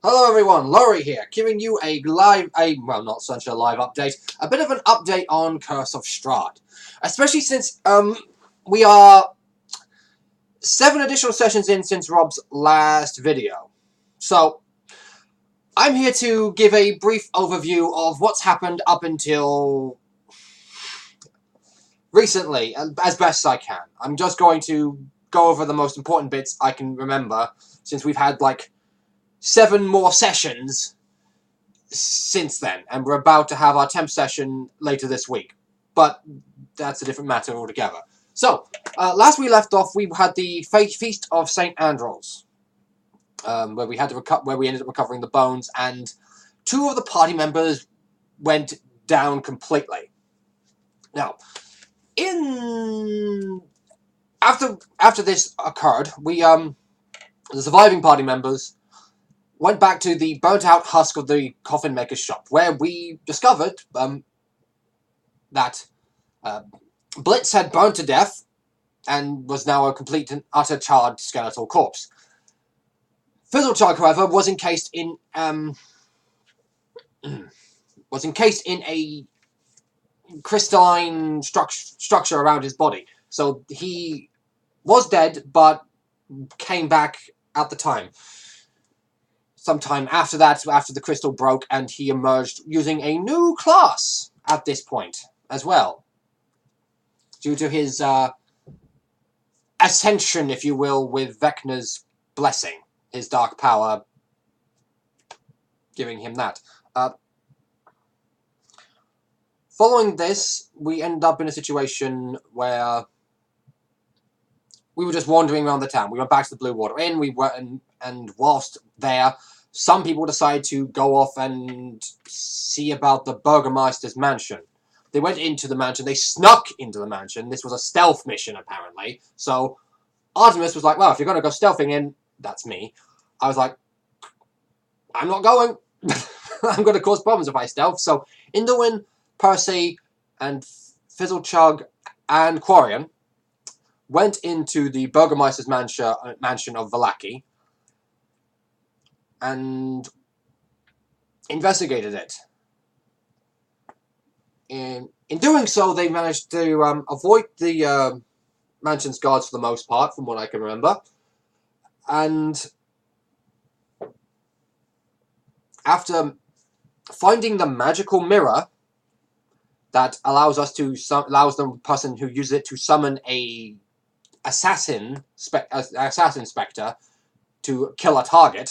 Hello everyone, Laurie here, giving you well, not such a live update, a bit of an update on Curse of Strahd. Especially since, we are 7 additional sessions in since Rob's last video. So, I'm here to give a brief overview of what's happened up until recently, as best I can. I'm just going to go over the most important bits I can remember, since we've had, like, 7 more sessions since then, and we're about to have our 10th session later this week. But that's a different matter altogether. So, last we left off, we had the Feast of St. Andros, where we ended up recovering the bones, and 2 of the party members went down completely. Now, after this occurred, the surviving party members went back to the burnt-out husk of the coffin maker's shop, where we discovered that Blitz had burnt to death and was now a complete and utter charred skeletal corpse. Fizzlechug, however, was encased in a crystalline structure around his body. So he was dead, but came back at the time. Sometime after that, after the crystal broke, and he emerged using a new class at this point as well. Due to his ascension, if you will, with Vecna's blessing. His dark power giving him that. Following this, we ended up in a situation where we were just wandering around the town. We went back to the Blue Water Inn, and whilst there, some people decided to go off and see about the Burgermeister's mansion. They went into the mansion. They snuck into the mansion. This was a stealth mission, apparently. So Artemis was like, well, if you're going to go stealthing in, that's me. I was like, I'm not going. I'm going to cause problems if I stealth. So Indowin, Percy, and Fizzlechug, and Quarian went into the Burgermeister's mansion of Vallaki and investigated it. In doing so, they managed to avoid the mansion's guards for the most part, from what I can remember. And after finding the magical mirror that allows the person who uses it to summon a assassin spectre to kill a target,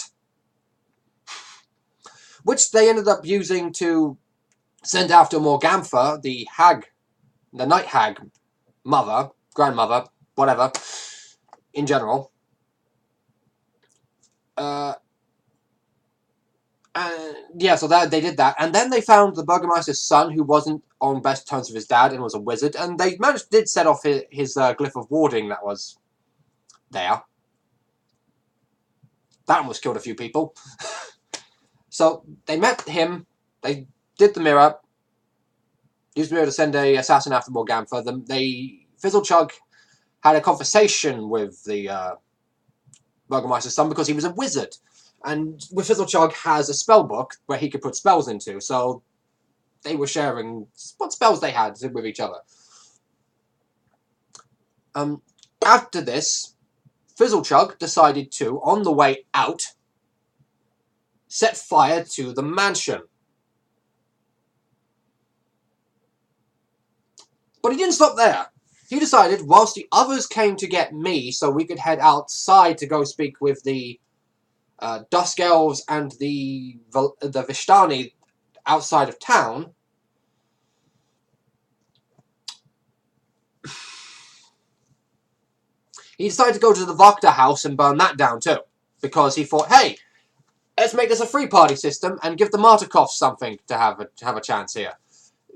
which they ended up using to send after Morgantha, the night hag mother, grandmother, whatever, in general. Yeah, so they did that, and then they found the Burgermeister's son, who wasn't on best terms with his dad and was a wizard, and they did set off his glyph of warding that was there. That almost killed a few people. So they met him. They did the mirror. Used the mirror to send a assassin after Morgantha. Fizzlechug had a conversation with the Burgermeister's son because he was a wizard. And Fizzlechug has a spell book where he could put spells into, so they were sharing what spells they had with each other. After this, Fizzlechug decided to, on the way out, set fire to the mansion. But he didn't stop there. He decided, whilst the others came to get me so we could head outside to go speak with the Dusk Elves and the Vishtani outside of town, he decided to go to the Vakta house and burn that down too. Because he thought, hey, let's make this a free party system and give the Martikovs something to have a chance here.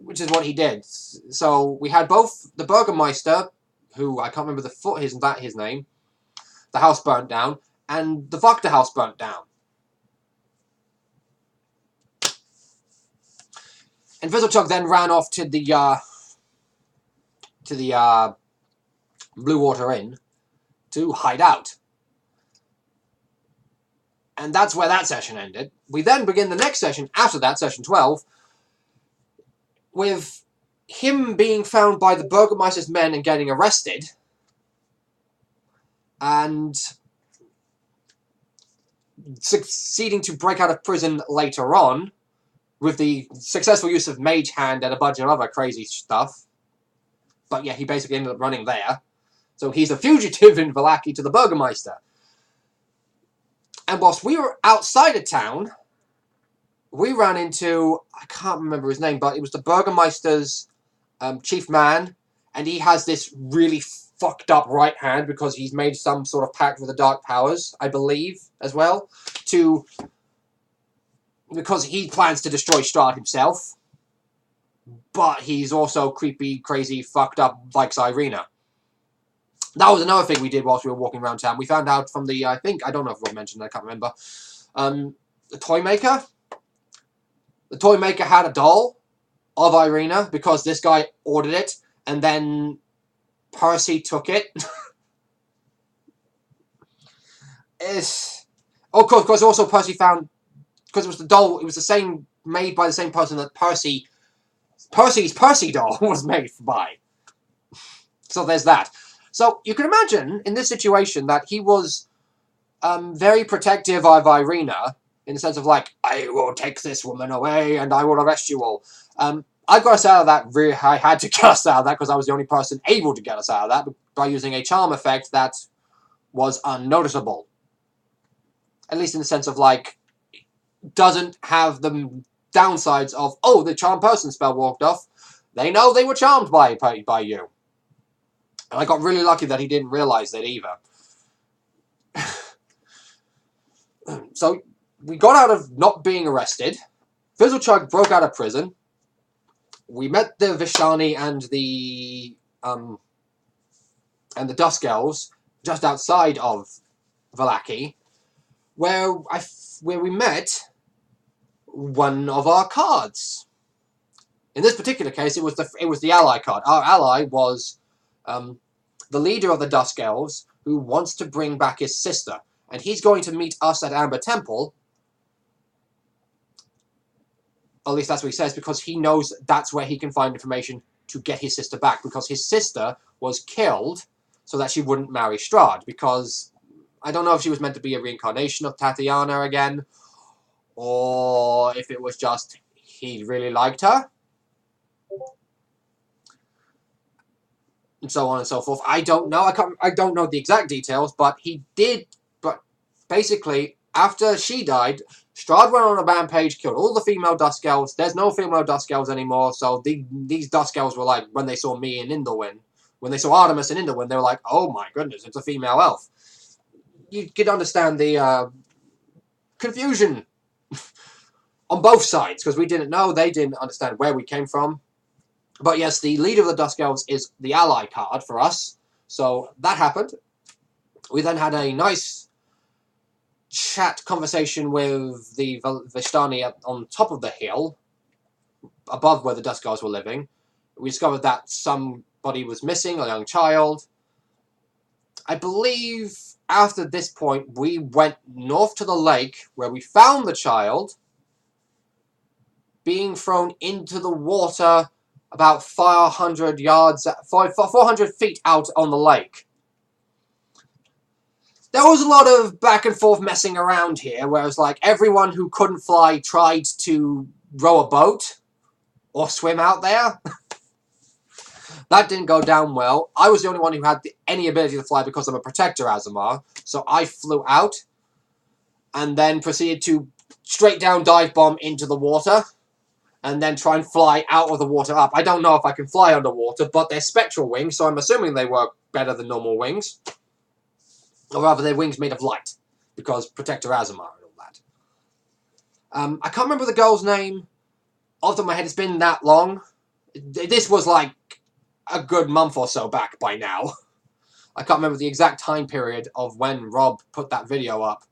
Which is what he did. So we had both the Burgermeister, who I can't remember his name, the house burnt down, and the Vakta house burnt down. And Fizzlechug then ran off to the Blue Water Inn to hide out. And that's where that session ended. We then begin the next session after that, session 12, with him being found by the Burgermeister's men and getting arrested. And succeeding to break out of prison later on with the successful use of Mage Hand and a bunch of other crazy stuff. But yeah, he basically ended up running there. So he's a fugitive in Vallaki to the Burgermeister. And whilst we were outside of town, we ran into, I can't remember his name, but it was the Burgermeister's chief man, and he has this really fucked up right hand because he's made some sort of pact with the Dark Powers, I believe, as well, because he plans to destroy Strahd himself, but he's also creepy, crazy, fucked up, likes Irina. That was another thing we did whilst we were walking around town. We found out from the, I don't know if Rob mentioned it, I can't remember, the toy maker. The toy maker had a doll of Irina because this guy ordered it, and then Percy took it. Of course, also Percy found, because it was the doll, it was the same, made by the same person that Percy's Percy doll was made by. So there's that. So you can imagine, in this situation, that he was very protective of Irina, in the sense of, like, I will take this woman away and I will arrest you all. I got us out of that, I had to get us out of that because I was the only person able to get us out of that by using a charm effect that was unnoticeable. At least in the sense of, like, doesn't have the downsides of, oh, the charm person spell walked off. They know they were charmed by you. And I got really lucky that he didn't realize that either. So, we got out of not being arrested. Fizzlechug broke out of prison. We met the Vistani and the Dusk Elves just outside of Vallaki, where we met one of our cards. In this particular case, it was the ally card. Our ally was the leader of the Dusk Elves, who wants to bring back his sister, and he's going to meet us at Amber Temple. At least that's what he says, because he knows that's where he can find information to get his sister back, because his sister was killed so that she wouldn't marry Strahd, because I don't know if she was meant to be a reincarnation of Tatiana again, or if it was just he really liked her, and so on and so forth. I don't know. I don't know the exact details, but he did. But basically, after she died, Strahd went on a rampage, killed all the female Dusk Elves. There's no female Dusk Elves anymore, so these Dusk Elves were like, when they saw me in Indolwyn, when they saw Artemis in Indolwyn, they were like, oh my goodness, it's a female elf. You could understand the confusion on both sides, because we didn't know, they didn't understand where we came from. But yes, the leader of the Dusk Elves is the ally card for us, so that happened. We then had a nice chat conversation with the Vistani on top of the hill, above where the Dusk Elves were living. We discovered that somebody was missing, a young child. I believe after this point, we went north to the lake, where we found the child being thrown into the water about 400 feet out on the lake. There was a lot of back and forth messing around here, where it was like everyone who couldn't fly tried to row a boat or swim out there. That didn't go down well. I was the only one who had any ability to fly because I'm a Protector Aasimar, so I flew out and then proceeded to straight down dive bomb into the water and then try and fly out of the water up. I don't know if I can fly underwater, but they're spectral wings, so I'm assuming they work better than normal wings. Or rather, they're wings made of light, because Protector Aasimar and all that. I can't remember the girl's name off the top of my head. It's been that long. This was like a good month or so back by now. I can't remember the exact time period of when Rob put that video up.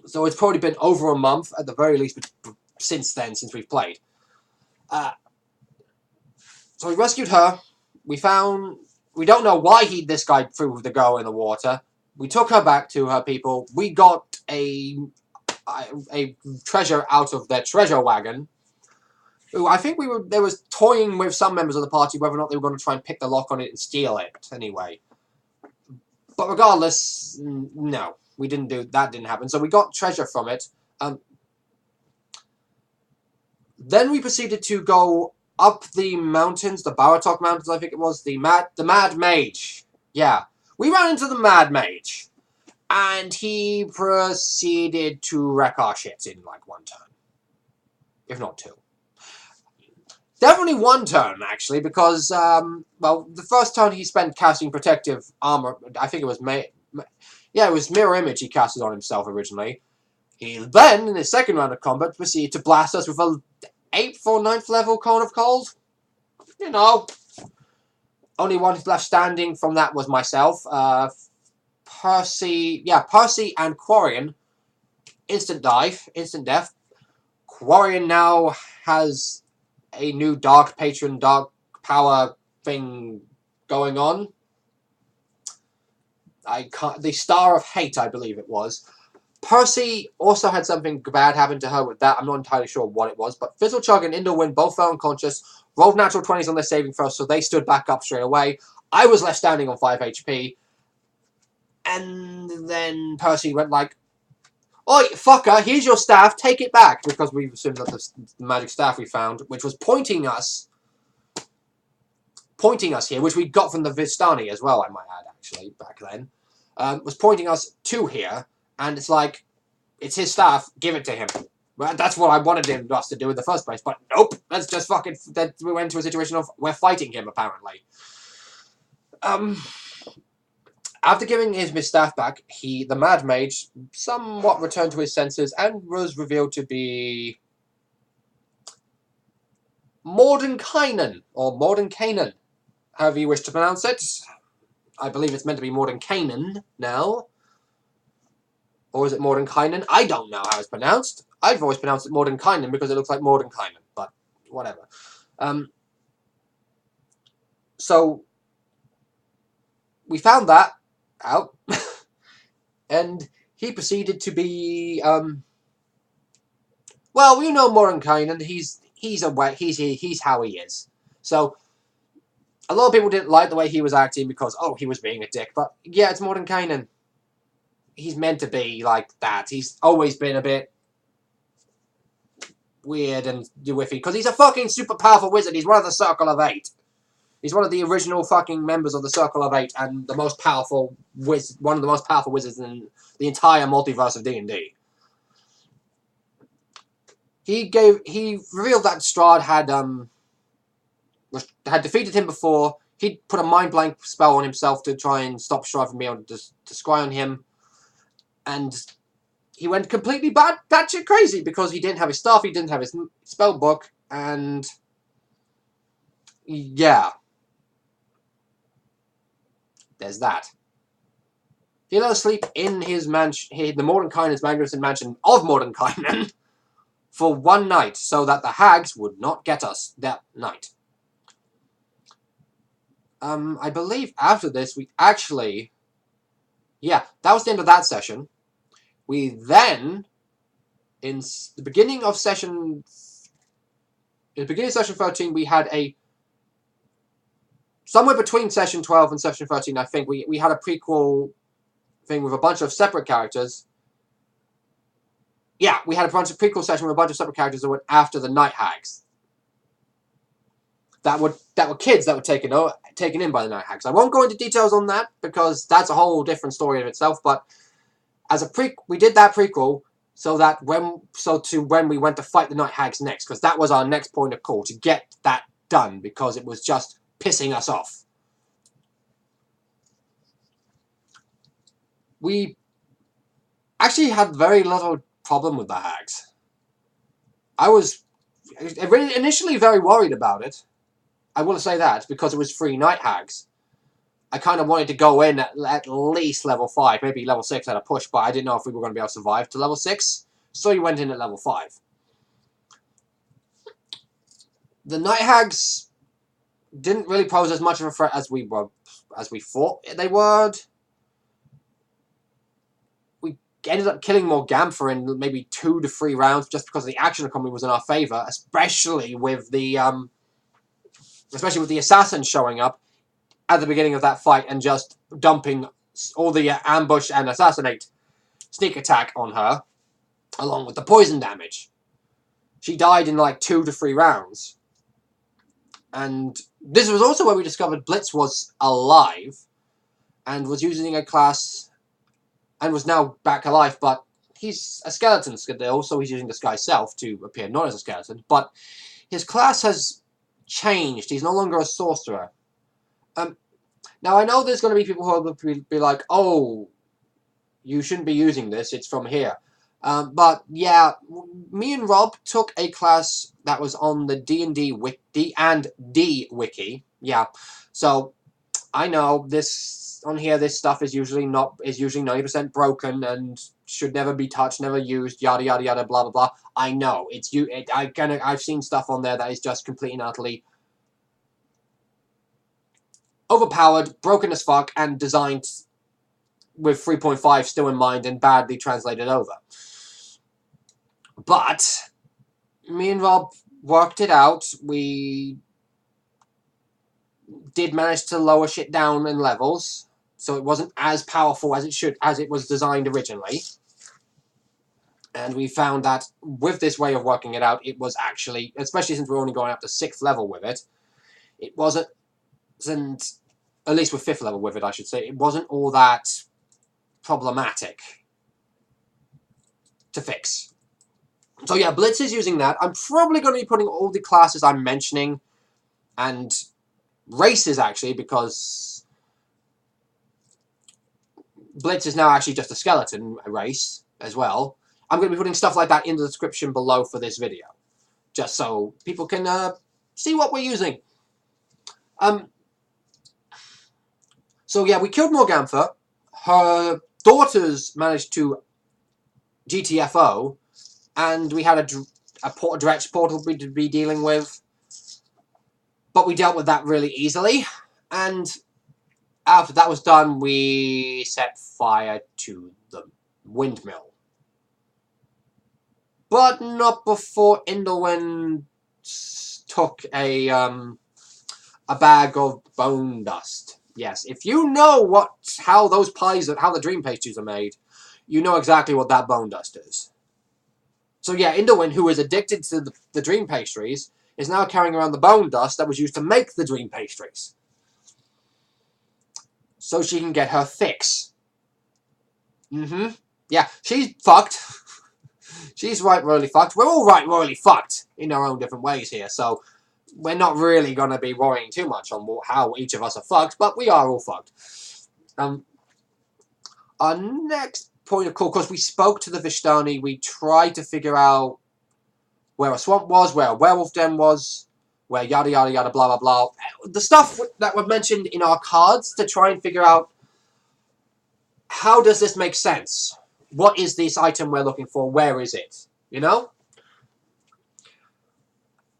So it's probably been over a month, at the very least, since then, since we've played. So we rescued her. We don't know why this guy threw the girl in the water. We took her back to her people. We got a treasure out of their treasure wagon. I think there was toying with some members of the party whether or not they were going to try and pick the lock on it and steal it anyway. But regardless, no, we didn't do that. Didn't happen. So we got treasure from it. Then we proceeded to go up the mountains, the Baratok Mountains, I think it was, the Mad Mage. Yeah, we ran into the Mad Mage, and he proceeded to wreck our shit in like one turn, if not two. Definitely one turn, actually, because, well, the first turn he spent casting protective armor. I think it was it was Mirror Image he casted on himself originally. He then, in his second round of combat, proceeded to blast us with a 8th or 9th level Cone of Cold. You know. Only one left standing from that was myself. Percy and Quarian. Instant death. Quarian now has a new Dark Patron, Dark Power thing going on. The Star of Hate, I believe it was. Percy also had something bad happen to her with that. I'm not entirely sure what it was, but Fizzlechug and Indolwind both fell unconscious, rolled natural 20s on their saving throws, so they stood back up straight away. I was left standing on 5 HP, and then Percy went like, "Oi, fucker, here's your staff, take it back," because we assumed that the magic staff we found, which was pointing us here, which we got from the Vistani as well, I might add, actually, back then, was pointing us to here. And it's like, it's his staff, give it to him. Well, that's what I wanted us to do in the first place. But nope, let's just fucking... We went to a situation of, we're fighting him, apparently. After giving his staff back, the Mad Mage somewhat returned to his senses and was revealed to be... Mordenkainen, or Mordenkainen, however you wish to pronounce it. I believe it's meant to be Mordenkainen now. Or is it Mordenkainen? I don't know how it's pronounced. I've always pronounced it Mordenkainen because it looks like Mordenkainen, but whatever. So, we found that out, and he proceeded to be, well, you know Mordenkainen, he's how he is. So, a lot of people didn't like the way he was acting because, oh, he was being a dick, but yeah, it's Mordenkainen. He's meant to be like that. He's always been a bit weird and whiffy because he's a fucking super powerful wizard. He's one of the Circle of 8. He's one of the original fucking members of the Circle of 8 and the most powerful one of the most powerful wizards in the entire multiverse of D&D. He revealed that Strahd had defeated him before. He'd put a mind blank spell on himself to try and stop Strahd from being able to scry on him. And he went completely batshit crazy because he didn't have his staff, he didn't have his spell book, and yeah. There's that. He let us sleep in his mansion, the Mordenkainen's magnificent mansion of Mordenkainen, for one night, so that the hags would not get us that night. I believe after this, we actually... Yeah, that was the end of that session. We then, in the beginning of session 13, we had a... Somewhere between session 12 and session 13, I think, we had a prequel thing with a bunch of separate characters. Yeah, we had a bunch of prequel session with a bunch of separate characters that went after the Night Hags. That were kids that were taken in by the Night Hags. I won't go into details on that because that's a whole different story in itself. But as we did that prequel so that when we went to fight the Night Hags next, because that was our next point of call to get that done because it was just pissing us off. We actually had very little problem with the Hags. I was initially very worried about it. I will say that, because it was 3 Night Hags. I kind of wanted to go in at least level 5, maybe level 6 at a push, but I didn't know if we were going to be able to survive to level 6, so you went in at level 5. The Night Hags didn't really pose as much of a threat as we thought they would. ended up killing Morgantha in maybe 2 to 3 rounds just because the action economy was in our favor, especially with the assassin showing up at the beginning of that fight and just dumping all the ambush and assassinate sneak attack on her, along with the poison damage. She died in like 2 to 3 rounds. And this was also where we discovered Blitz was alive and was using a class and was now back alive, but he's a skeleton still, so he's using Disguise Self to appear not as a skeleton, but his class has changed. He's no longer a sorcerer. Now, I know there's going to be people who will be like, oh, you shouldn't be using this, it's from here. But, yeah, me and Rob took a class that was on the D&D wiki. Yeah, so I know this on here. This stuff is usually 90% broken and should never be touched, never used. Yada yada yada. Blah blah blah. I know I've seen stuff on there that is just completely and utterly overpowered, broken as fuck, and designed with 3.5 still in mind and badly translated over. But me and Rob worked it out. We did manage to lower shit down in levels, so it wasn't as powerful as it was designed originally. And we found that with this way of working it out, it was actually, especially since we're only going up to 6th level with it, it wasn't, at least with 5th level with it, I should say, it wasn't all that problematic to fix. So yeah, Blitz is using that. I'm probably going to be putting all the classes I'm mentioning and races, actually, because Blitz is now actually just a skeleton race as well. I'm going to be putting stuff like that in the description below for this video, just so people can see what we're using. So yeah, we killed Morgantha. Her daughters managed to GTFO, and we had a direct portal to be dealing with. But we dealt with that really easily, and after that was done, we set fire to the windmill. But not before Indolwyn took a bag of bone dust. Yes, if you know how the dream pastries are made, you know exactly what that bone dust is. So yeah, Indolwyn, who is addicted to the dream pastries, is now carrying around the bone dust that was used to make the dream pastries, so she can get her fix. Yeah, she's fucked. She's right royally fucked. We're all right royally fucked in our own different ways here, so we're not really going to be worrying too much on how each of us are fucked, but we are all fucked. Our next point of call, because we spoke to the Vishtani, we tried to figure out where a swamp was, where a werewolf den was, where yada yada yada blah blah blah. The stuff that were mentioned in our cards to try and figure out how does this make sense? What is this item we're looking for? Where is it? You know?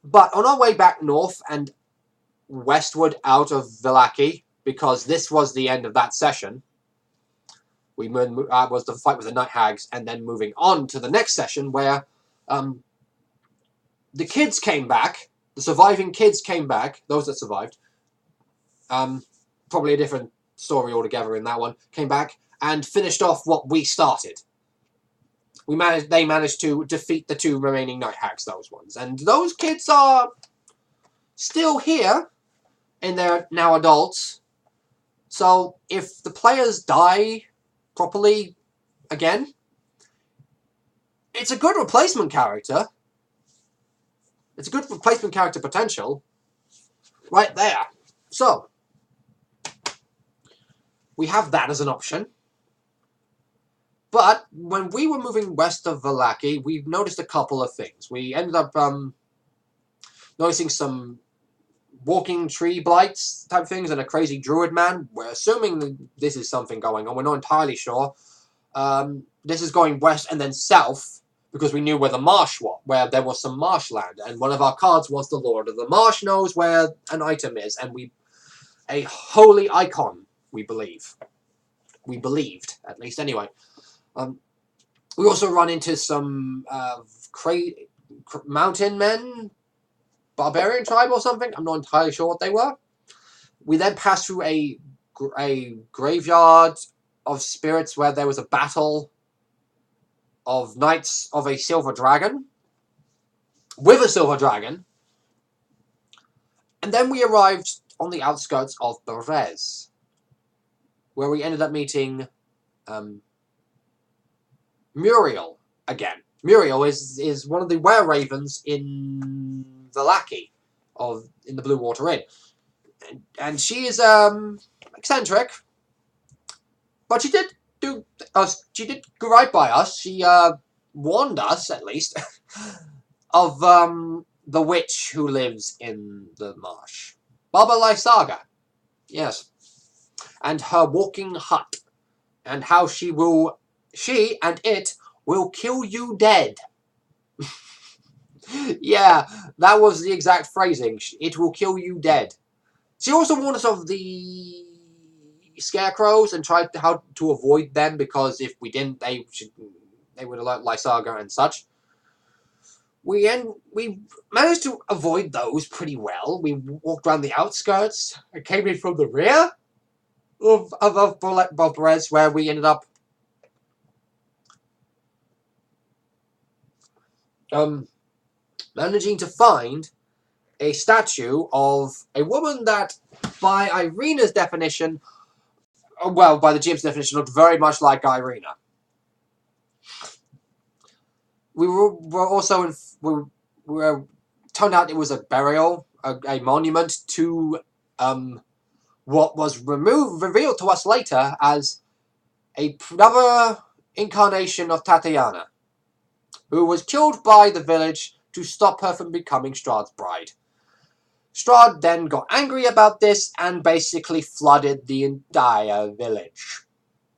But on our way back north and westward out of Vallaki, because this was the end of that session, we was the fight with the Night Hags, and then moving on to the next session where the kids came back, the surviving kids came back, those that survived, probably a different story altogether in that one, came back and finished off what we started. They managed to defeat the 2 remaining Night Hags, those ones. And those kids are still here, and they're now adults. So if the players die properly again, it's a good replacement character. It's a good replacement character potential right there. So we have that as an option. But when we were moving west of Vallaki, we noticed a couple of things. We ended up noticing some walking tree blights type things and a crazy druid man. We're assuming that this is something going on. We're not entirely sure. This is going west and then south because we knew where the marsh was, where there was some marshland. And one of our cards was the Lord of the Marsh knows where an item is. And a holy icon, we believe. We believed, at least anyway. We also run into some mountain men, barbarian tribe or something. I'm not entirely sure what they were. We then pass through a graveyard of spirits where there was a battle of knights of a silver dragon with a silver dragon. And then we arrived on the outskirts of Berez, where we ended up meeting Muriel again. Muriel is one of the were ravens in the Lackey in the Blue Water Inn. And she is eccentric, but she did do us. She did go right by us. She warned us, at least, of the witch who lives in the marsh, Baba Lysaga. Yes, and her walking hut, and how she and it will kill you dead. Yeah, that was the exact phrasing. It will kill you dead. She also warned us of the scarecrows and tried how to avoid them, because if we didn't, they would alert Lysaga and such. We managed to avoid those pretty well. We walked around the outskirts and came in from the rear of Perez, where we ended up managing to find a statue of a woman that, by Irina's definition, well, by the GM's definition, looked very much like Irina. We were also we were turned out it was a burial, a monument to what was revealed to us later as another incarnation of Tatiana, who was killed by the village to stop her from becoming Strahd's bride. Strahd then got angry about this and basically flooded the entire village,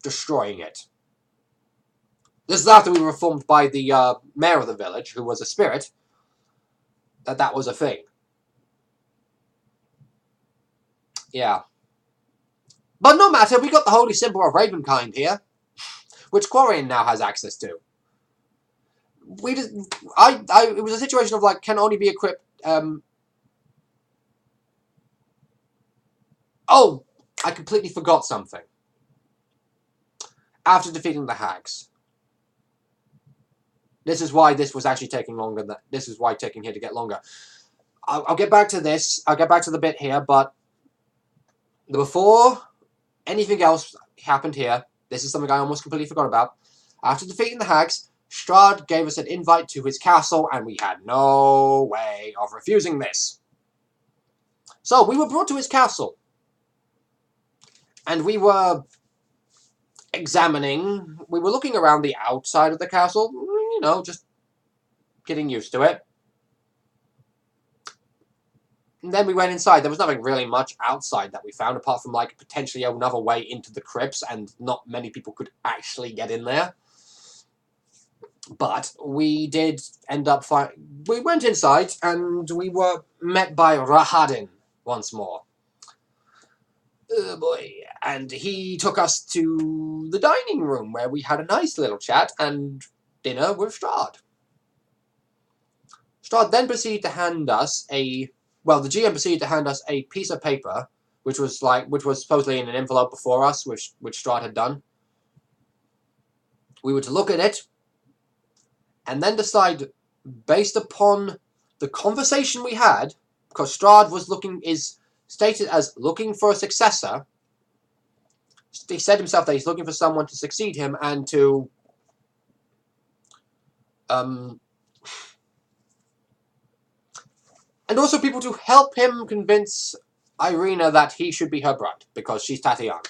destroying it. This is after we were informed by the mayor of the village, who was a spirit, that was a thing. Yeah. But no matter, we got the holy symbol of Ravenkind here, which Quarian now has access to. It was a situation of, like, can only be equipped, oh, I completely forgot something. After defeating the hags. This is why this was actually taking longer. This is why taking here to get longer. I'll get back to this. I'll get back to the bit here, but before anything else happened here, this is something I almost completely forgot about. After defeating the hags, Strahd gave us an invite to his castle, and we had no way of refusing this. So we were brought to his castle, and we were we were looking around the outside of the castle, you know, just getting used to it. And then we went inside. There was nothing really much outside that we found, apart from, like, potentially another way into the crypts, and not many people could actually get in there. But we did end up we went inside, and we were met by Rahadin once more. Oh boy. And he took us to the dining room, where we had a nice little chat and dinner with Strahd. Strahd then proceeded to hand us the GM proceeded to hand us a piece of paper, which was supposedly in an envelope before us, which Strahd had done. We were to look at it, and then decide, based upon the conversation we had, because Strahd is stated as looking for a successor. He said himself that he's looking for someone to succeed him and to and also people to help him convince Irina that he should be her bride, because she's Tatiana.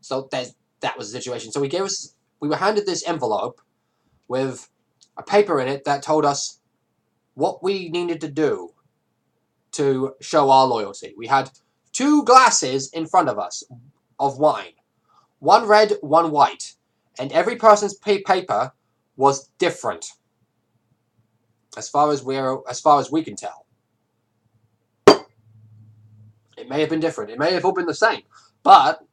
So that was the situation. So we were handed this envelope with a paper in it that told us what we needed to do to show our loyalty. We had 2 glasses in front of us of wine. One red, one white. And every person's paper was different. As far as we can tell. It may have been different. It may have all been the same. But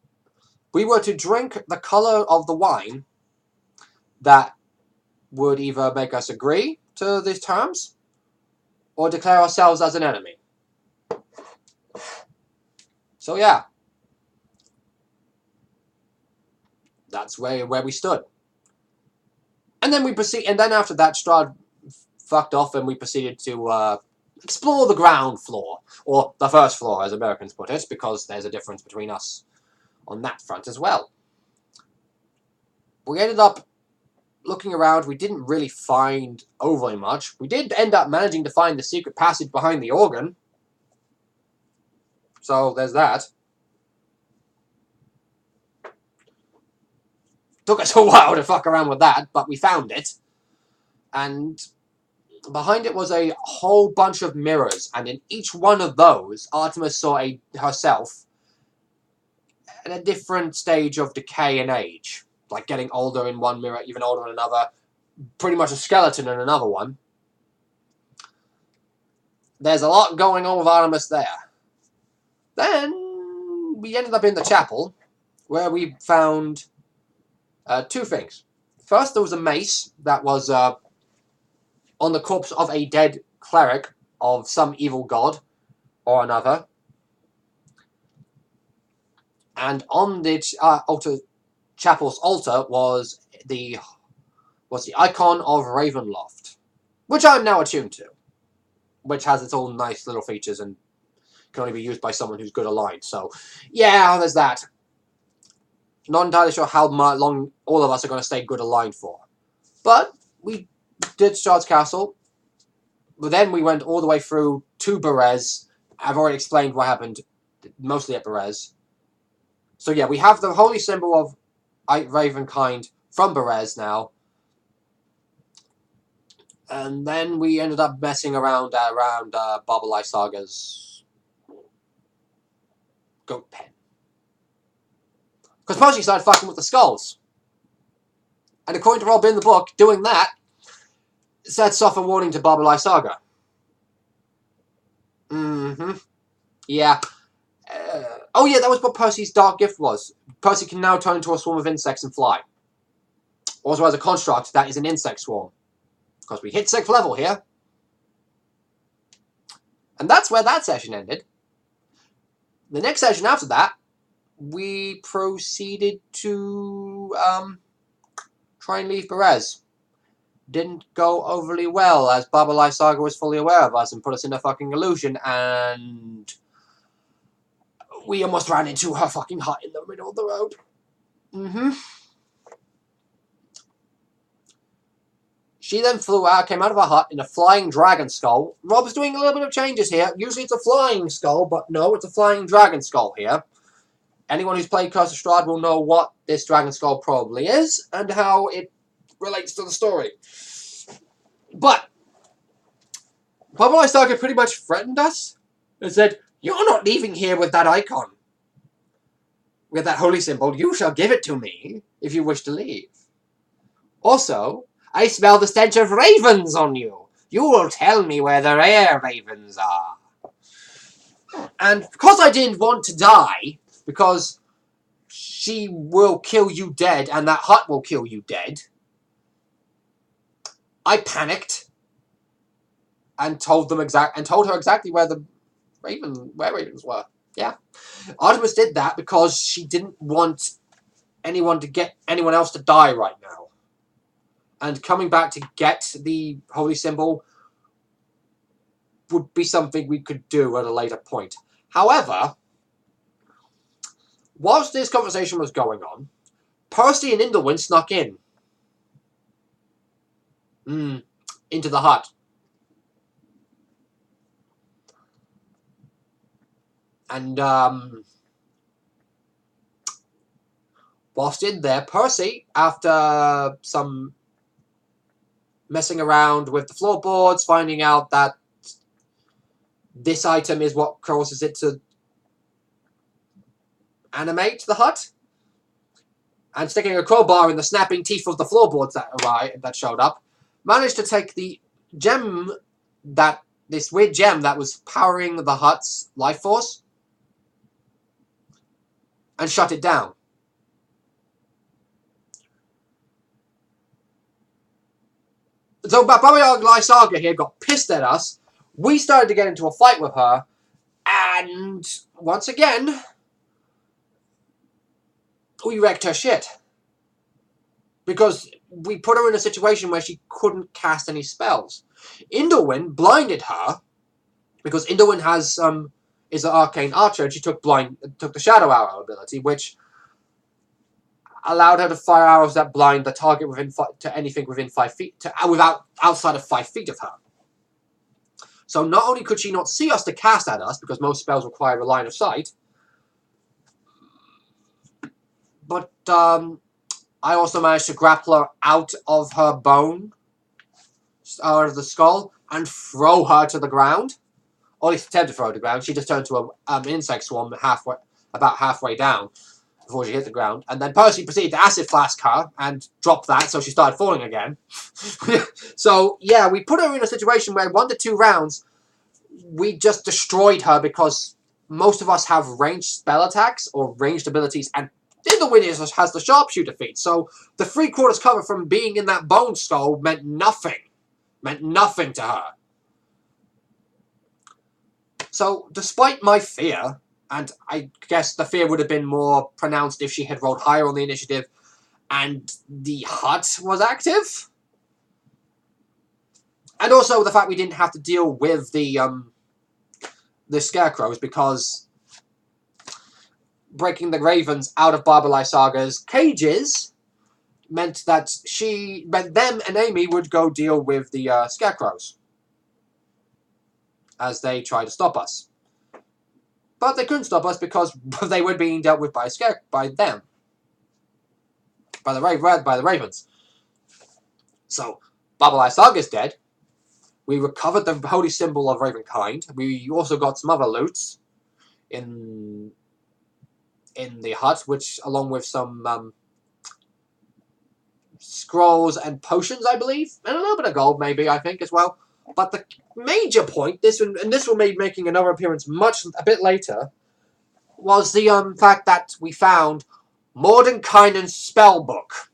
we were to drink the color of the wine that would either make us agree to these terms or declare ourselves as an enemy. So yeah, that's where we stood. And then after that, Strahd fucked off, and we proceeded to explore the ground floor, or the first floor, as Americans put it, because there's a difference between us on that front as well. We ended up looking around. We didn't really find overly much. We did end up managing to find the secret passage behind the organ. So there's that. Took us a while to fuck around with that, but we found it. And behind it was a whole bunch of mirrors, and in each one of those, Artemis saw herself at a different stage of decay and age. Like getting older in one mirror, even older in another. Pretty much a skeleton in another one. There's a lot going on with Artemis there. Then we ended up in the chapel, where we found two things. First, there was a mace that was on the corpse of a dead cleric of some evil god or another. And on the chapel's altar was the icon of Ravenloft, which I'm now attuned to, which has its own nice little features and can only be used by someone who's good aligned. So, yeah, there's that. Not entirely sure how long all of us are going to stay good aligned for. But we did Strahd's Castle. But then we went all the way through to Berez. I've already explained what happened, mostly at Berez. So yeah, we have the holy symbol of Ravenkind from Berez now. And then we ended up messing around Barbalai Saga's goat pen. Because Percy started fucking with the skulls. And according to Rob in the book, doing that sets off a warning to Barbalai Saga. Yeah. Oh yeah, that was what Percy's dark gift was. Percy can now turn into a swarm of insects and fly. Also as a construct, that is an insect swarm. Because we hit 6th level here. And that's where that session ended. The next session after that, we proceeded to try and leave Berez. Didn't go overly well, as Barbalai Saga was fully aware of us and put us in a fucking illusion, and we almost ran into her fucking hut in the middle of the road. She then came out of her hut in a flying dragon skull. Rob's doing a little bit of changes here. Usually it's a flying skull, but no, it's a flying dragon skull here. Anyone who's played Curse of Strahd will know what this dragon skull probably is, and how it relates to the story. But Barbalai Saga pretty much threatened us and said, "You're not leaving here with that icon. With that holy symbol, you shall give it to me if you wish to leave. Also, I smell the stench of ravens on you. You will tell me where the rare ravens are." And because I didn't want to die, because she will kill you dead and that hut will kill you dead, I panicked and told her exactly where ravens were. Yeah. Artemis did that because she didn't want anyone else to die right now. And coming back to get the holy symbol would be something we could do at a later point. However, whilst this conversation was going on, Percy and Indolwyn snuck in. Into the hut. And, whilst in there, Percy, after some messing around with the floorboards, finding out that this item is what causes it to animate the hut, and sticking a crowbar in the snapping teeth of the floorboards that showed up, managed to take the gem this weird gem that was powering the hut's life force and shut it down. So Baba Lysaga here got pissed at us. We started to get into a fight with her. And once again, we wrecked her shit. Because we put her in a situation where she couldn't cast any spells. Indolwyn blinded her. Because Indolwyn has is an arcane archer, and she took the shadow arrow ability, which allowed her to fire arrows that blind the target to anything within 5 feet, outside of 5 feet of her. So not only could she not see us to cast at us, because most spells require a line of sight, but I also managed to grapple her out of her bone, out of the skull, and throw her to the ground. Or at least attempt to throw her to the ground. She just turned to an insect swarm about halfway down before she hit the ground. And then Percy proceeded to acid flask her and drop that, so she started falling again. So, yeah, we put her in a situation where 1 to 2 rounds, we just destroyed her because most of us have ranged spell attacks or ranged abilities, and Indolwyn has the sharpshooter feat. So the 3/4 cover from being in that bone skull meant nothing. Meant nothing to her. So, despite my fear, and I guess the fear would have been more pronounced if she had rolled higher on the initiative and the hut was active. And also the fact we didn't have to deal with the scarecrows, because breaking the ravens out of Baba Lysaga's cages meant that them and Amy would go deal with the scarecrows as they tried to stop us. But they couldn't stop us because they were being dealt with by the ravens. So Baba Lysaga's dead. We recovered the holy symbol of Ravenkind. We also got some other loots in the hut, which, along with some scrolls and potions, I believe, and a little bit of gold, maybe, I think, as well. But the major point, this will be making another appearance a bit later, was the fact that we found Mordenkainen's spell book.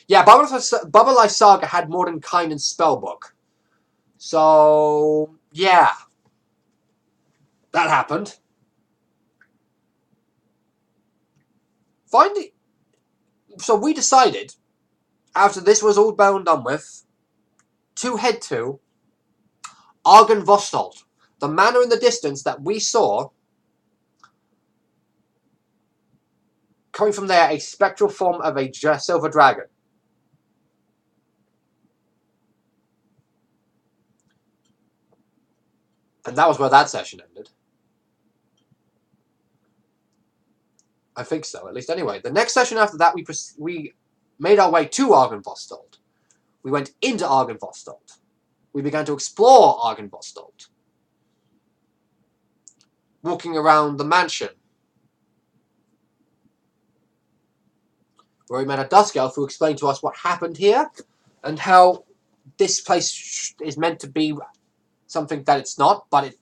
Yeah, Baba Lysaga had Mordenkainen's spell book. So, yeah. That happened. Finally, so we decided, after this was all done with, to head to Argynvostold, the manor in the distance that we saw, coming from there, a spectral form of a silver dragon. And that was where that session ended. I think so, at least. Anyway, the next session after that, we made our way to Argynvostold. We went into Argynvostold. We began to explore Argynvostold, walking around the mansion, where we met a dusk elf who explained to us what happened here and how this place is meant to be something that it's not, but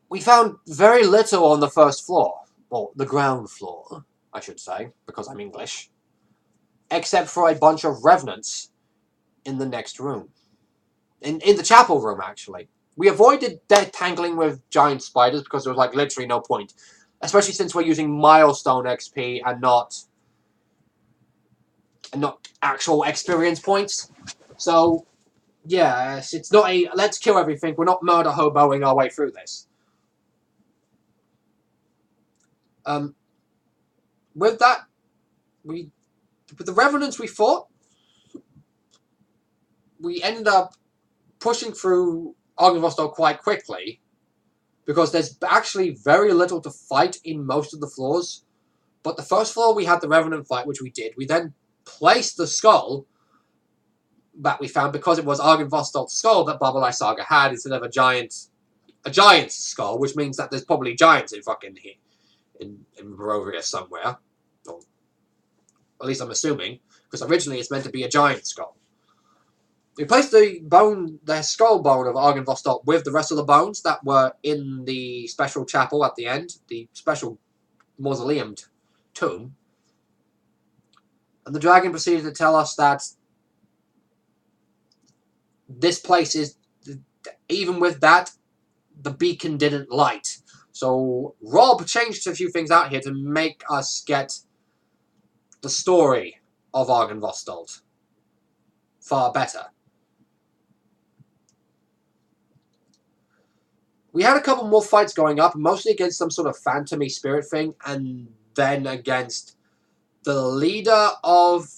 we found very little on the first floor, or the ground floor, I should say, because I'm English, except for a bunch of revenants in the next room. In the chapel room, actually. We avoided tangling with giant spiders because there was, like, literally no point. Especially since we're using milestone XP and not actual experience points. So, yeah, it's not a let's kill everything. We're not murder hoboing our way through this. With that, with the revenants we fought, we ended up pushing through Argynvostold quite quickly, because there's actually very little to fight in most of the floors. But the first floor we had the Revenant fight, which we did. We then placed the skull that we found, because it was Argynvostold's skull that Baba Lysaga had instead of a giant's skull, which means that there's probably giants in fucking here, in Barovia somewhere. Or at least I'm assuming, because originally it's meant to be a giant skull. We placed the skull bone of Argynvostold with the rest of the bones that were in the special chapel at the end, the special mausoleum tomb. And the dragon proceeded to tell us that this place is, even with that, the beacon didn't light. So Rob changed a few things out here to make us get the story of Argynvostold far better. We had a couple more fights going up, mostly against some sort of phantom-y spirit thing, and then against the leader of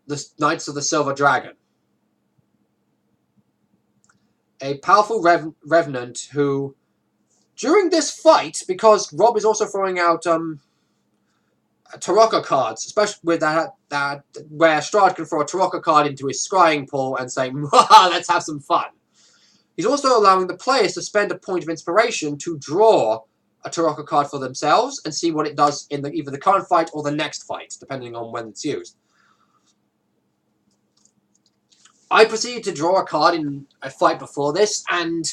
the Knights of the Silver Dragon. A powerful revenant who, during this fight, because Rob is also throwing out Tarokka cards, especially with that where Strahd can throw a Tarokka card into his scrying pool and say, let's have some fun. He's also allowing the players to spend a point of inspiration to draw a Tarokka card for themselves and see what it does in either the current fight or the next fight, depending on when it's used. I proceeded to draw a card in a fight before this, and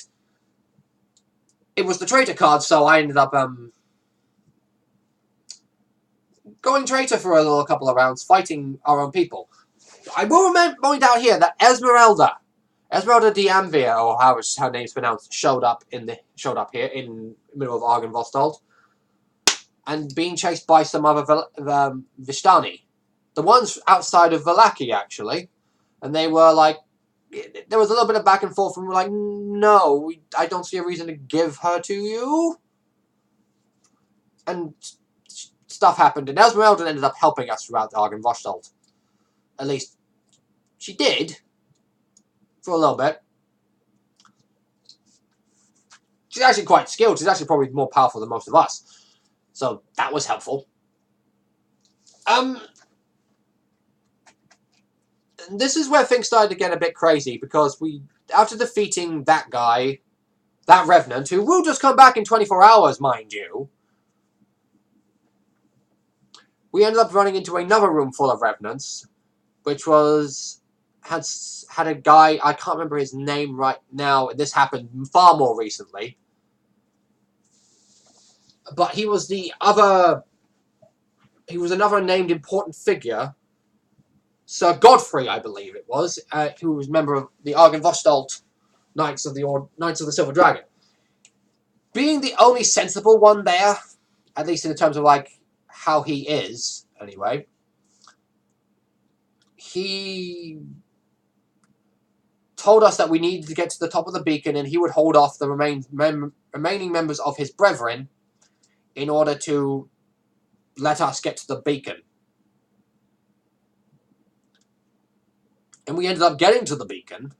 it was the traitor card, so I ended up going traitor for a couple of rounds, fighting our own people. I will point out here that Esmeralda D'Anvir, or how her name's pronounced, showed up here in the middle of Argynvostold, and being chased by some other Vistani. The ones outside of Vallaki, actually. And they were like, there was a little bit of back and forth, and we were like, no, I don't see a reason to give her to you. And stuff happened, and Esmeralda ended up helping us throughout Argynvostold. At least, she did. For a little bit. She's actually quite skilled. She's actually probably more powerful than most of us. So, that was helpful. This is where things started to get a bit crazy, because after defeating that guy, that Revenant, who will just come back in 24 hours, mind you, we ended up running into another room full of Revenants, which had a guy, I can't remember his name right now, this happened far more recently, but he was another named important figure, Sir Godfrey, I believe it was, who was a member of the Argynvostold Knights of the Silver Dragon. Being the only sensible one there, at least in terms of like how he is, anyway, he told us that we needed to get to the top of the beacon, and he would hold off the remaining members of his brethren in order to let us get to the beacon. And we ended up getting to the beacon,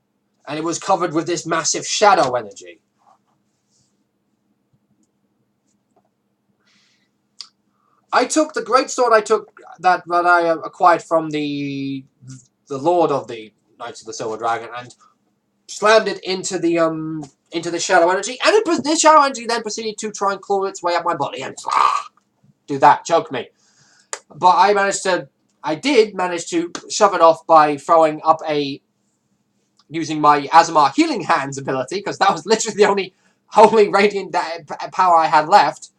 and it was covered with this massive shadow energy. I took the greatsword that I acquired from the Lord of the Knights of the Silver Dragon, and slammed it into the shadow energy, and this shadow energy then proceeded to try and claw its way up my body and do that, choke me. But I did manage to shove it off by throwing up using my Azamar Healing Hands ability, because that was literally the only radiant power I had left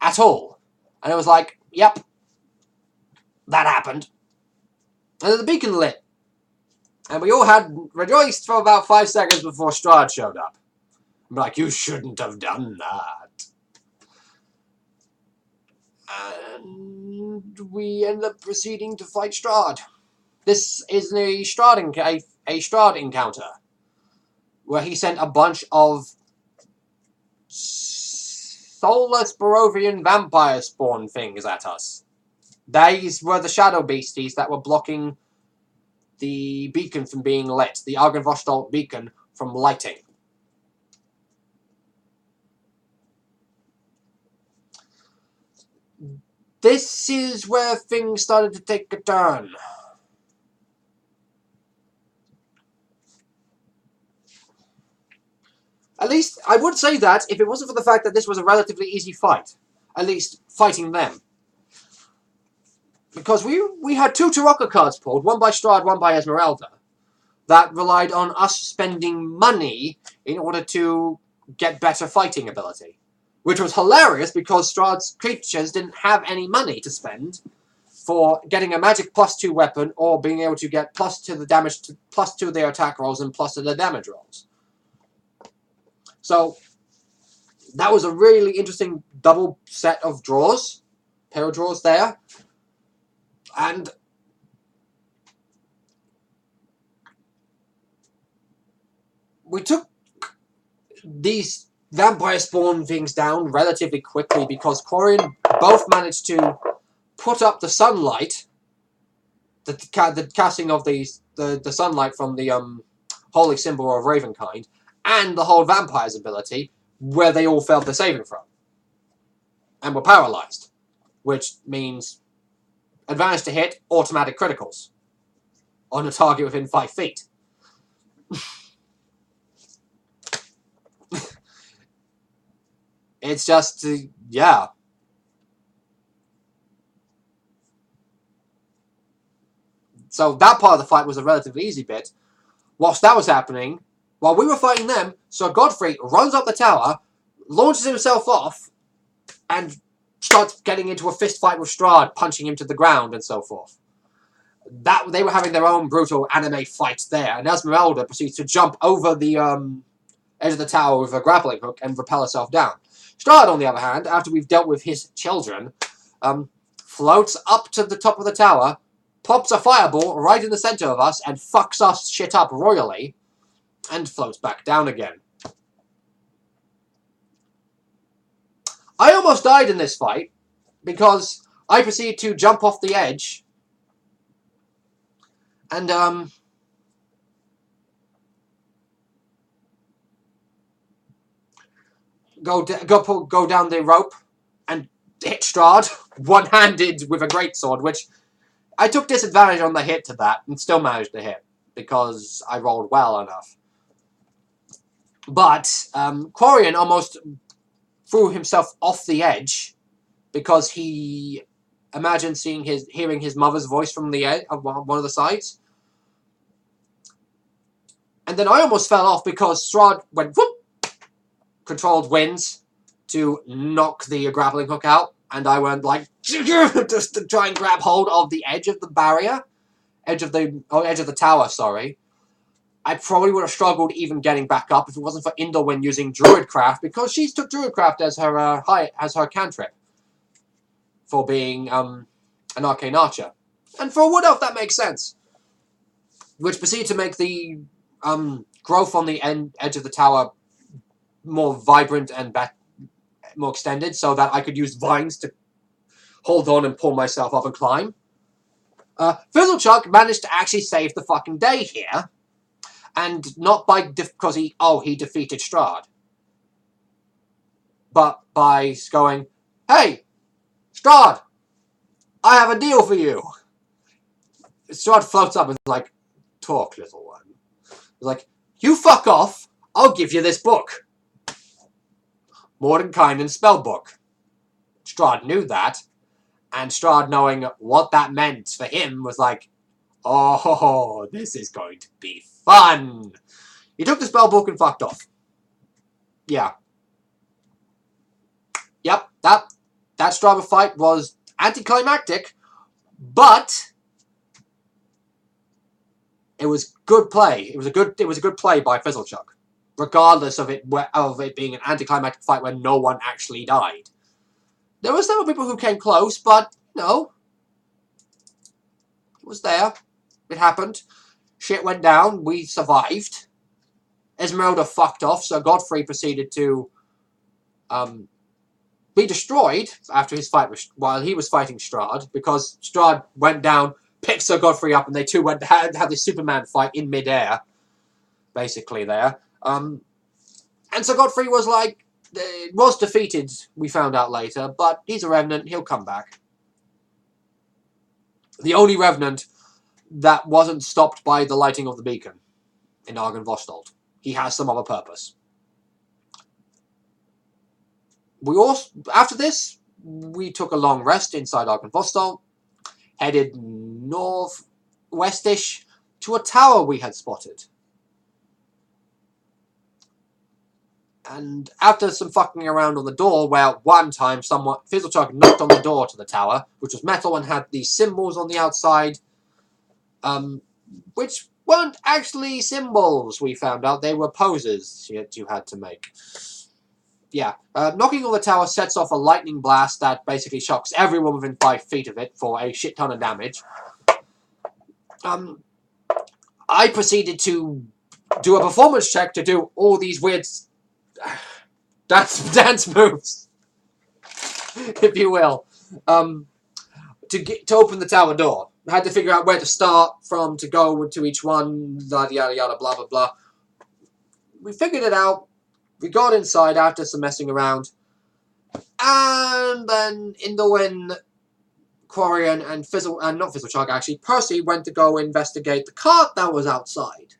at all. And it was like, yep, that happened. And then the beacon lit. And we all had rejoiced for about 5 seconds before Strahd showed up. I'm like, you shouldn't have done that. And we ended up proceeding to fight Strahd. This is a Strahd encounter, where he sent a bunch of soulless Barovian vampire spawn things at us. These were the shadow beasties that were blocking the beacon from being lit, the Argynvostold beacon from lighting. This is where things started to take a turn. At least, I would say that if it wasn't for the fact that this was a relatively easy fight. At least, fighting them. Because we had 2 Tarokka cards pulled, one by Strahd, one by Esmeralda, that relied on us spending money in order to get better fighting ability. which was hilarious because Strahd's creatures didn't have any money to spend for getting a magic +2 weapon or being able to get +2 the damage, +2 their attack rolls and +2 their damage rolls. So that was a really interesting double set of draws, pair of draws there, and we took these vampire spawn things down relatively quickly because Quarian both managed to put up the sunlight, the casting of the sunlight from the holy symbol of Ravenkind, and the whole vampire's ability, where they all failed the saving throw and were paralyzed, which means advantage to hit, automatic criticals on a target within 5 feet. It's just, yeah. So that part of the fight was a relatively easy bit. Whilst that was happening, while we were fighting them, Sir Godfrey runs up the tower, launches himself off, and starts getting into a fist fight with Strahd, punching him to the ground and so forth. They were having their own brutal anime fight there, and Esmeralda proceeds to jump over the edge of the tower with a grappling hook and rappel herself down. Strahd, on the other hand, after we've dealt with his children, floats up to the top of the tower, pops a fireball right in the center of us, and fucks us shit up royally, and floats back down again. I almost died in this fight, because I proceeded to jump off the edge, and, go down the rope, and hit Strahd, one-handed with a greatsword, which I took disadvantage on the hit to that, and still managed to hit, because I rolled well enough. But, Quarian almost threw himself off the edge, because he imagined hearing his mother's voice from the edge of one of the sides. And then I almost fell off, because Strahd went, whoop, controlled winds to knock the grappling hook out, and I went like just to try and grab hold of the edge of the barrier, edge of the tower. Sorry, I probably would have struggled even getting back up if it wasn't for Indolwyn using Druidcraft, because she took Druidcraft as her cantrip for being an arcane archer, and for a wood elf that makes sense. Which proceeded to make the growth on the edge of the tower more vibrant and more extended, so that I could use vines to hold on and pull myself up and climb. Fizzlechuck managed to actually save the fucking day here, and not because he defeated Strahd, but by going, "Hey, Strahd, I have a deal for you." Strahd floats up and is like, "Talk, little one." He's like, "You fuck off, I'll give you this book. Mordenkainen's spellbook." Strahd knew that, and Strahd, knowing what that meant for him, was like, "Oh, this is going to be fun." He took the spellbook and fucked off. Yeah. Yep, that Strahd fight was anticlimactic, but it was good play. It was a good play by Fizzlechuck, regardless of it being an anticlimactic fight where no one actually died. There were several people who came close, but no, it was there. It happened. Shit went down. We survived. Esmeralda fucked off, so Godfrey proceeded to be destroyed after his fight while he was fighting Strahd, because Strahd went down, picked Sir Godfrey up, and they two went to have this Superman fight in midair, basically there. And Sir Godfrey was like, was defeated, we found out later, but he's a Revenant, he'll come back. The only Revenant that wasn't stopped by the lighting of the beacon in Argynvostold. He has some other purpose. After this, we took a long rest inside Argynvostold, headed northwestish to a tower we had spotted. And after some fucking around on the door, where one time Fizzlechug knocked on the door to the tower, which was metal and had these symbols on the outside, which weren't actually symbols, we found out. They were poses you had to make. Yeah. Knocking on the tower sets off a lightning blast that basically shocks everyone within 5 feet of it for a shit ton of damage. I proceeded to do a performance check to do all these weird dance moves, if you will, to open the tower door. I had to figure out where to start from to go to each one, yada yada yada, blah blah blah. We figured it out. We got inside after some messing around, and then Indolin, Quarian, and not Fizzlechug actually, Percy went to go investigate the cart that was outside.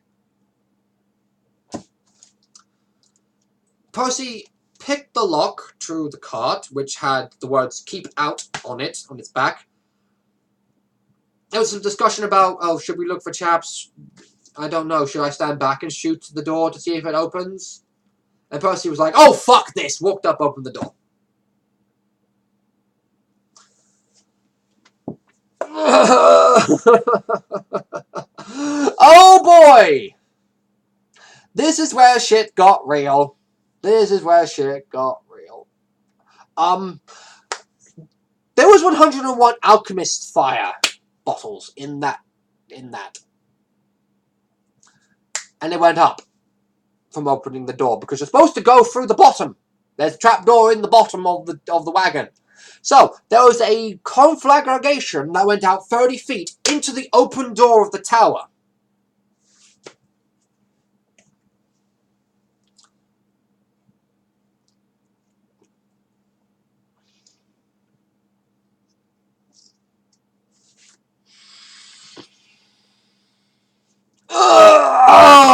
Percy picked the lock to the cart, which had the words "Keep Out" on its back. There was some discussion about, oh, should we look for chaps? I don't know, should I stand back and shoot the door to see if it opens? And Percy was like, oh, fuck this! Walked up, opened the door. Oh boy! This is where shit got real. This is where shit got real. There was 101 alchemist fire bottles in that. And they went up from opening the door because you're supposed to go through the bottom. There's a trapdoor in the bottom of the wagon. So there was a conflagration that went out 30 feet into the open door of the tower.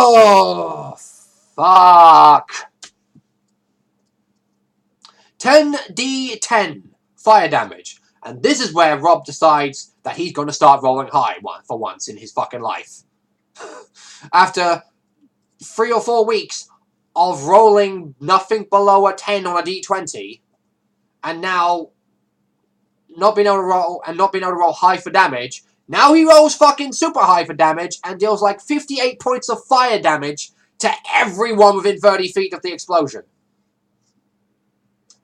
Oh, fuck. 10d10 fire damage. And this is where Rob decides that he's going to start rolling high for once in his fucking life. After 3 or 4 weeks of rolling nothing below a 10 on a d20, and now not being able to roll high for damage, now he rolls fucking super high for damage and deals like 58 points of fire damage to everyone within 30 feet of the explosion.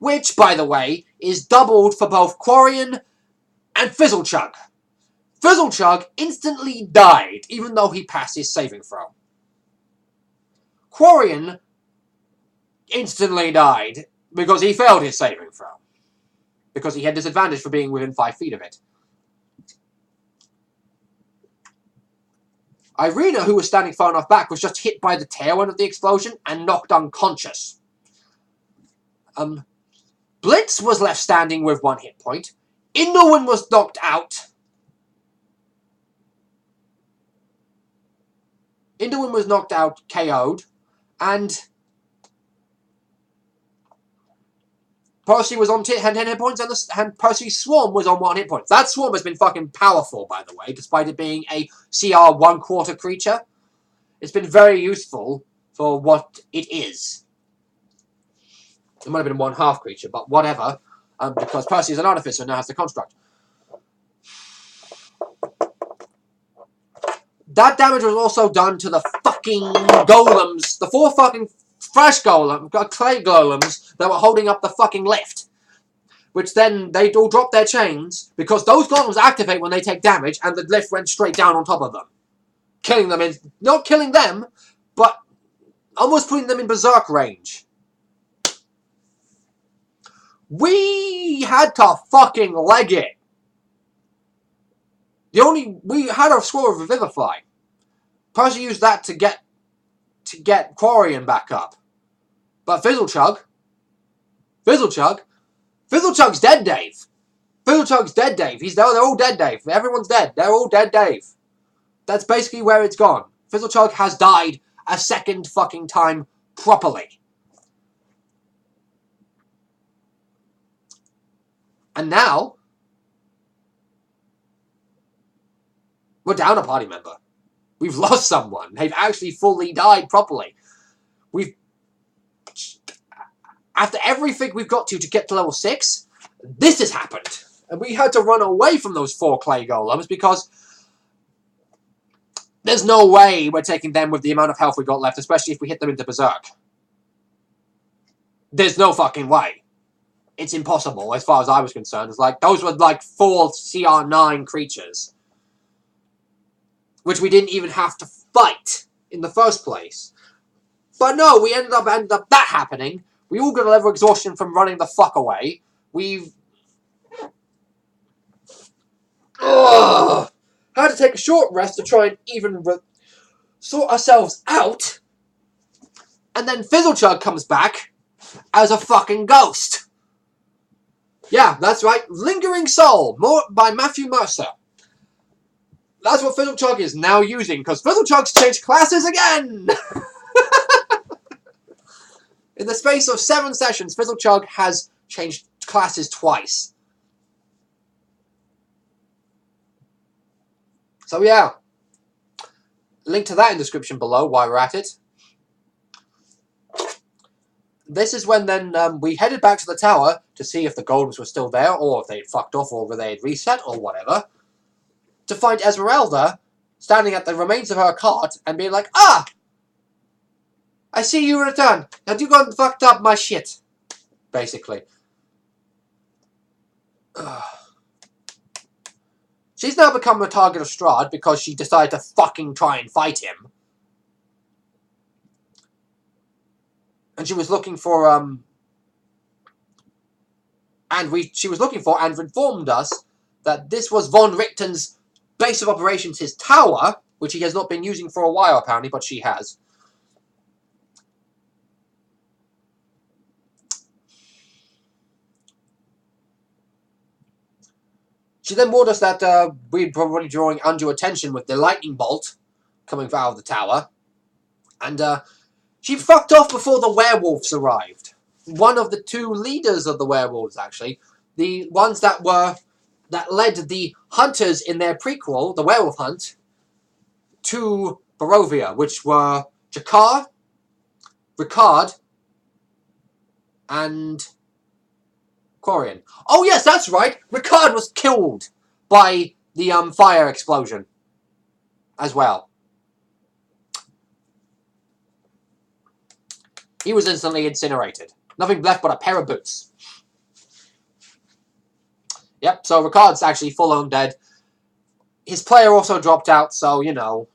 Which, by the way, is doubled for both Quarian and Fizzlechug. Fizzlechug instantly died, even though he passed his saving throw. Quarian instantly died because he failed his saving throw. Because he had disadvantage for being within 5 feet of it. Irina, who was standing far enough back, was just hit by the tail end of the explosion and knocked unconscious. Blitz was left standing with 1 hit point. Indolin was knocked out. Indolin was knocked out, KO'd, and Percy was on 10 hit points, and Percy's Swarm was on 1 hit point. That Swarm has been fucking powerful, by the way, despite it being a CR 1/4 creature. It's been very useful for what it is. It might have been 1/2 creature, but whatever, because Percy is an artificer and now has the construct. That damage was also done to the fucking golems, the 4 fucking clay golems that were holding up the fucking lift. Which then they all dropped their chains because those golems activate when they take damage, and the lift went straight down on top of them, killing them not killing them, but almost putting them in berserk range. We had to fucking leg it. We had a score of Revivify. Percy used that to get Quarian back up. But Fizzlechug's dead, Dave. Fizzlechug's dead, Dave. They're all dead, Dave. Everyone's dead. They're all dead, Dave. That's basically where it's gone. Fizzlechug has died a second fucking time properly. And now we're down a party member. We've lost someone. They've actually fully died properly. after everything we've got to get to level 6, this has happened. And we had to run away from those 4 clay golems because there's no way we're taking them with the amount of health we got left, especially if we hit them into Berserk. There's no fucking way. It's impossible, as far as I was concerned. It's like, those were like 4 CR9 creatures. Which we didn't even have to fight in the first place. But no, we ended up that happening. We all got a level of exhaustion from running the fuck away. We've had to take a short rest to try and even sort ourselves out. And then Fizzlechug comes back as a fucking ghost. Yeah, that's right. Lingering Soul, by Matthew Mercer. That's what Fizzlechug is now using, because Fizzlechug's changed classes again! In the space of 7 sessions, Fizzlechug has changed classes twice. So yeah. Link to that in the description below while we're at it. This is when then we headed back to the tower to see if the golems were still there, or if they'd fucked off, or if they'd reset, or whatever. To find Esmeralda standing at the remains of her cart and being like, "Ah! I see you return. Have you gone fucked up my shit?" Basically. She's now become the target of Strahd because she decided to fucking try and fight him. And she was looking for, she was looking for and informed us that this was Von Richten's base of operations, his tower, which he has not been using for a while apparently, but she has. She then warned us that we'd probably drawing undue attention with the lightning bolt coming out of the tower. And she fucked off before the werewolves arrived. One of the 2 leaders of the werewolves, actually. The ones that led the hunters in their prequel, the werewolf hunt, to Barovia, which were Jakar, Ricard, and Quarian. Oh yes, that's right! Ricard was killed by the fire explosion as well. He was instantly incinerated. Nothing left but a pair of boots. Yep, so Ricard's actually full-on dead. His player also dropped out, so, you know,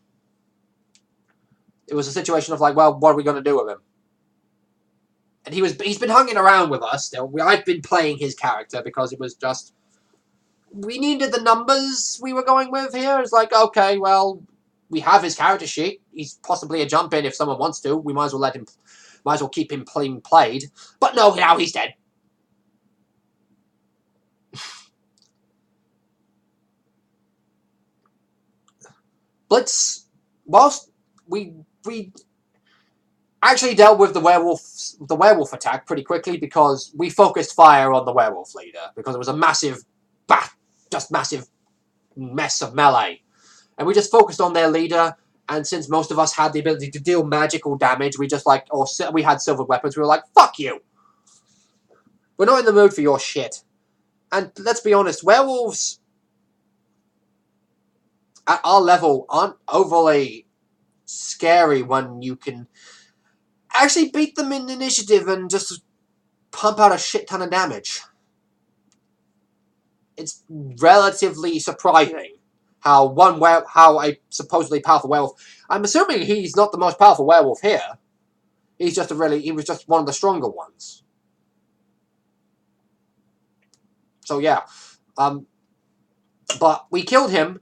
it was a situation of like, well, what are we going to do with him? And he's been hanging around with us still. I've been playing his character because it was just, we needed the numbers we were going with here. It's like, okay, well, we have his character sheet. He's possibly a jump-in if someone wants to. We might as well keep him played. But no, now he's dead. Blitz, whilst we actually dealt with the werewolf attack pretty quickly because we focused fire on the werewolf leader because it was a massive mess of melee, and we just focused on their leader. And since most of us had the ability to deal magical damage, we had silver weapons. We were like, "Fuck you! We're not in the mood for your shit." And let's be honest, werewolves at our level aren't overly scary when you can actually beat them in initiative and just pump out a shit ton of damage. It's relatively surprising how a supposedly powerful werewolf. I'm assuming he's not the most powerful werewolf here. He was just one of the stronger ones. So yeah, but we killed him.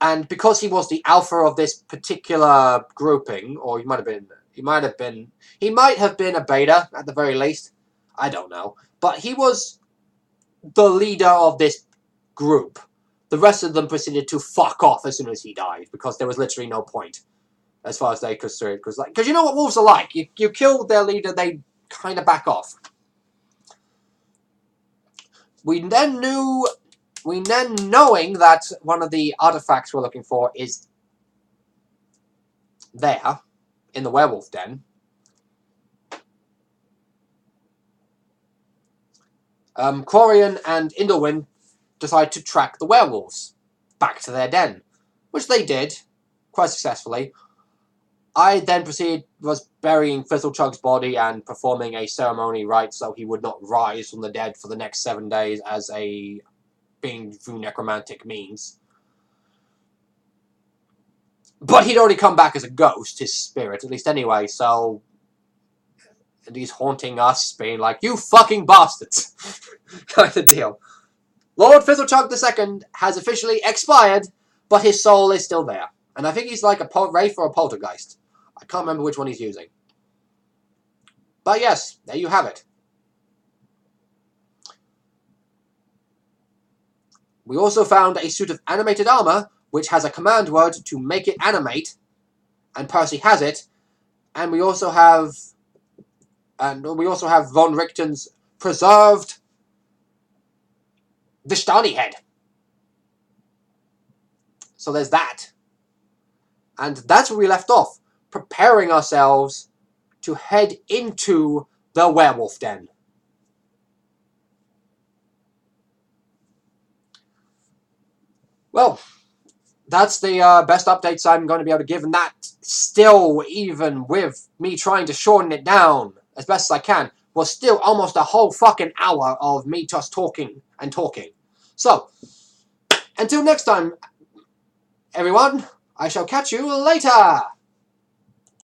And because he was the alpha of this particular grouping, or he might have been a beta at the very least. I don't know. But he was the leader of this group. The rest of them proceeded to fuck off as soon as he died, because there was literally no point, as far as they could see it. Because you know what wolves are like. You kill their leader, they kind of back off. We then knowing that one of the artifacts we're looking for is there, in the werewolf den, Corian and Indolwyn decide to track the werewolves back to their den, which they did quite successfully. I then was burying Fizzlechug's body and performing a ceremony rite so he would not rise from the dead for the next 7 days as a being through necromantic means. But he'd already come back as a ghost, his spirit, at least anyway, so... And he's haunting us, being like, you fucking bastards! Kind of deal. Lord Fizzlechug II has officially expired, but his soul is still there. And I think he's like a wraith or a poltergeist. I can't remember which one he's using. But yes, there you have it. We also found a suit of animated armor, which has a command word to make it animate, and Percy has it. And we also have Von Richten's preserved Vistani head. So there's that. And that's where we left off, preparing ourselves to head into the werewolf den. Well, that's the best updates I'm going to be able to give, and that still, even with me trying to shorten it down as best as I can, was still almost a whole fucking hour of me just talking and talking. So, until next time, everyone, I shall catch you later!